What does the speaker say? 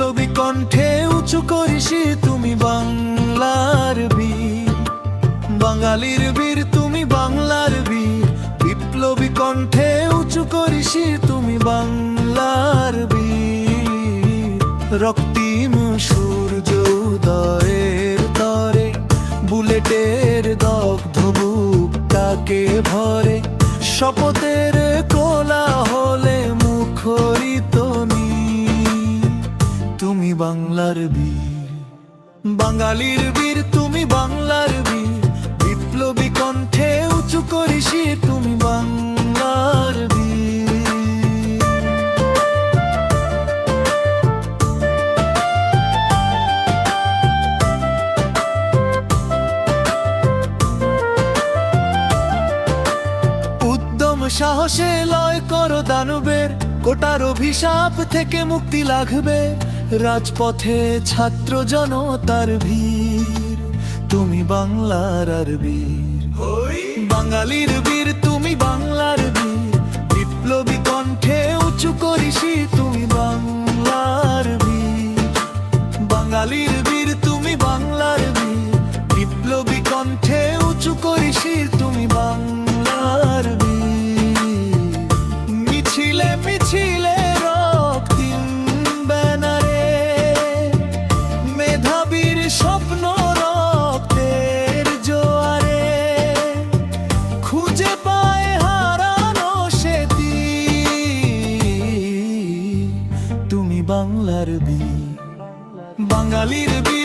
বিপ্লবী কণ্ঠে উঁচু করিসি তুমি বাংলার বীর, বাঙালির বীর তুমি বাংলার বীর। বিপ্লবী কণ্ঠে উঁচু করিসি তুমি বাংলার বীর। রক্তিম সূর্য উদয়ের তরে, বুলেটের দগ্ধ বুকটাকে ভরে, শপথের কোলাহলে মুখরিত নীর। তুমি বাংলার বীর, বাঙালির বীর তুমি বাংলার বীর। বিপ্লবী কণ্ঠে উঁচু করিসি তুমি বাংলার বীর। উদ্যম সাহসে লয় করো দানবের, কোটার অভিশাপ থেকে মুক্তি লাগবে। রাজপথে ছাত্র জনতার ভিড়, তুমি বাংলার আর বীর। বাঙালির বীর তুমি বাংলার বীর। বিপ্লবী কণ্ঠে উঁচু করিসি তুমি বাংলার বীর। বাঙালির বীর তুমি বাংলার বীর। বিপ্লবী কণ্ঠে উঁচু করিসি তুমি বাংলার বীর। মিছিলে মিছিলে রক্তিম ব্যানারে, মেধাবীর স্বপ্ন রক্তের জোয়ারে, খুঁজে পায় হারানো সেতি। তুমি বাংলার বীর, বাঙালির বীর।